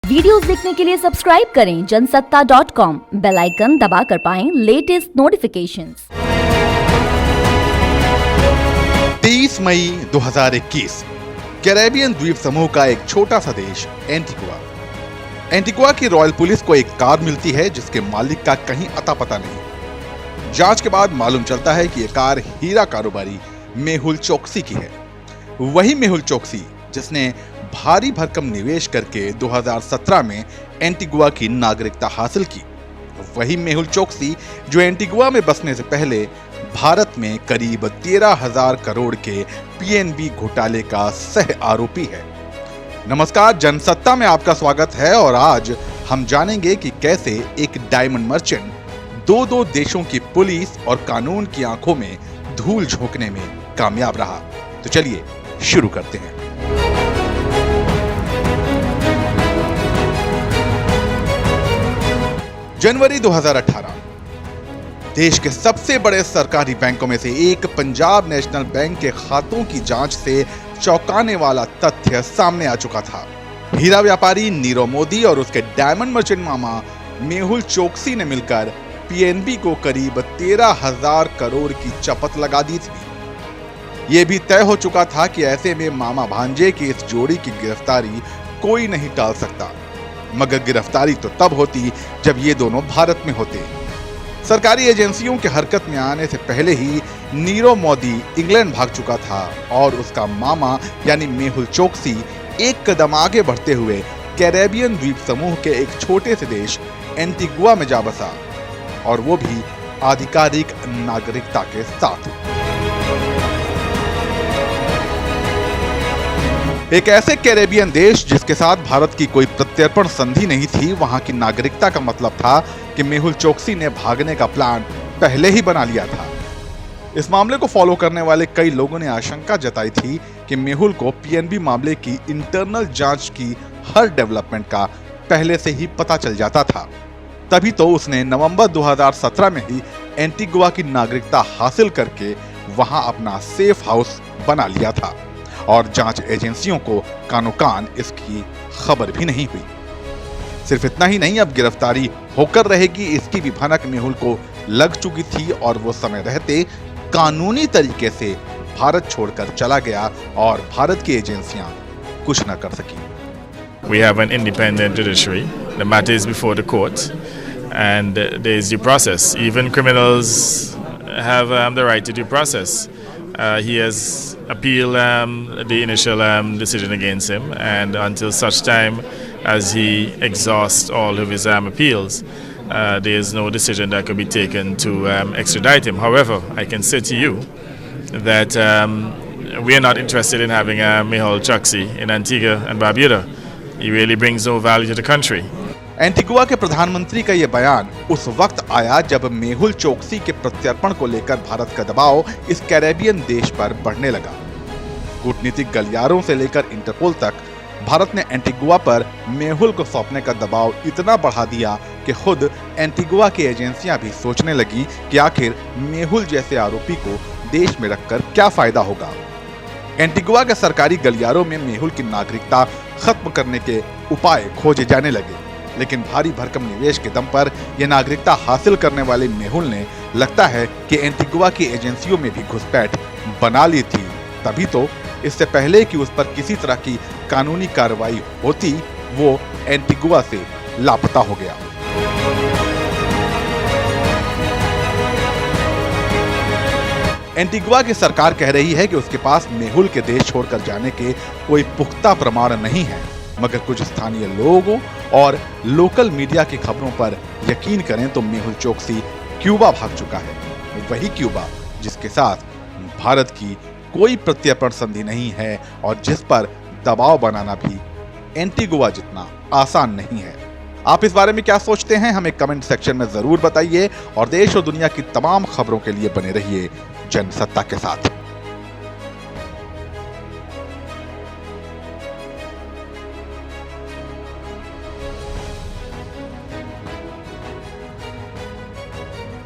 Videos देखने के लिए सब्सक्राइब करें जनसत्ता.com, बेल आइकन दबाकर पाएं लेटेस्ट नोटिफिकेशंस। 23 मई 2021 कैरेबियन द्वीप समूह का एक छोटा सा देश एंटीगुआ की रॉयल पुलिस को एक कार मिलती है जिसके मालिक का कहीं अता पता नहीं। जांच के बाद मालूम चलता है कि यह कार हीरा कारोबारी मेहुल चोकसी की है। वही मेहुल चोकसी जिसने भारी भरकम निवेश करके 2017 में एंटीगुआ की नागरिकता हासिल की। वही मेहुल चोकसी जो एंटीगुआ में बसने से पहले भारत में करीब 13,000 करोड़ के पीएनबी घोटाले का सह आरोपी है। नमस्कार, जनसत्ता में आपका स्वागत है और आज हम जानेंगे कि कैसे एक डायमंड मर्चेंट दो देशों की पुलिस और कानून की आंखों में धूल झोंकने में कामयाब रहा। तो चलिए शुरू करते हैं। जनवरी 2018 देश के सबसे बड़े सरकारी बैंकों में से एक पंजाब नेशनल बैंक के खातों की जांच से चौंकाने वाला तथ्य सामने आ चुका था। हीरा व्यापारी नीरव मोदी और उसके डायमंड मर्चेंट मामा मेहुल चोकसी ने मिलकर पीएनबी को करीब 13,000 करोड़ की चपत लगा दी थी। यह भी तय हो चुका था कि ऐसे में मामा भांजे की इस जोड़ी की गिरफ्तारी कोई नहीं टाल सकता, मगर गिरफ्तारी तो तब होती जब ये दोनों भारत में होते। सरकारी एजेंसियों के हरकत में आने से पहले ही नीरव मोदी इंग्लैंड भाग चुका था और उसका मामा यानी मेहुल चोकसी एक कदम आगे बढ़ते हुए कैरेबियन द्वीप समूह के एक छोटे से देश एंटीगुआ में जा बसा, और वो भी आधिकारिक नागरिकता के साथ। एक ऐसे कैरेबियन देश जिसके साथ भारत की कोई प्रत्यर्पण संधि नहीं थी, वहां की नागरिकता का मतलब था कि मेहुल चोकसी ने भागने का प्लान पहले ही बना लिया था। इस मामले को फॉलो करने वाले कई लोगों ने आशंका जताई थी कि मेहुल को पीएनबी मामले की इंटरनल जांच की हर डेवलपमेंट का पहले से ही पता चल जाता था। तभी तो उसने नवंबर 2017 में ही एंटीगुआ की नागरिकता हासिल करके वहां अपना सेफ हाउस बना लिया था और जांच एजेंसियों को कानो कान इसकी खबर भी नहीं हुई। सिर्फ इतना ही नहीं, अब गिरफ्तारी होकर रहेगी इसकी भी भनक मेहुल को लग चुकी थी और वो समय रहते कानूनी तरीके से भारत छोड़कर चला गया और भारत की एजेंसियां कुछ न कर सकी। We have an independent judiciary. The matter is before the court, and there is due process. Even criminals have the right to due process. He has appealed the initial decision against him, and until such time as he exhausts all of his appeals, there is no decision that could be taken to extradite him. However, I can say to you that we are not interested in having Mehul Choksi in Antigua and Barbuda. He really brings no value to the country. Antigua के प्रधानमंत्री का यह बयान उस वक्त आया जब मेहुल चोकसी के प्रत्यर्पण को लेकर भारत का दबाव इस कैरेबियन देश पर बढ़ने लगा। कूटनीतिक गलियारों से लेकर इंटरपोल तक भारत ने एंटीगुआ पर मेहुल को सौंपने का दबाव इतना बढ़ा दिया कि खुद एंटीगुआ की एजेंसियां भी सोचने लगी कि आखिर मेहुल जैसे आरोपी को देश में रखकर क्या फायदा होगा। एंटीगुआ के सरकारी गलियारों में मेहुल की नागरिकता खत्म करने के उपाय खोजे जाने लगे, लेकिन भारी भरकम निवेश के दम पर यह नागरिकता हासिल करने वाले मेहुल ने लगता है कि एंटीगुआ की एजेंसियों में भी घुसपैठ बना ली थी। तभी तो इससे पहले कि उस पर किसी तरह की कानूनी कार्रवाई होती, वो एंटीगुआ से लापता हो गया। एंटीगुआ की सरकार कह रही है कि उसके पास मेहुल के देश छोड़कर जाने के कोई पुख्ता प्रमाण नहीं है, मगर कुछ स्थानीय लोगों और लोकल मीडिया की खबरों पर यकीन करें तो मेहुल चोकसी क्यूबा भाग चुका है। वही क्यूबा जिसके साथ भारत की कोई प्रत्यर्पण संधि नहीं है और जिस पर दबाव बनाना भी एंटीगुआ जितना आसान नहीं है। आप इस बारे में क्या सोचते हैं, हमें कमेंट सेक्शन में जरूर बताइए और देश और दुनिया की तमाम खबरों के लिए बने रहिए जनसत्ता के साथ।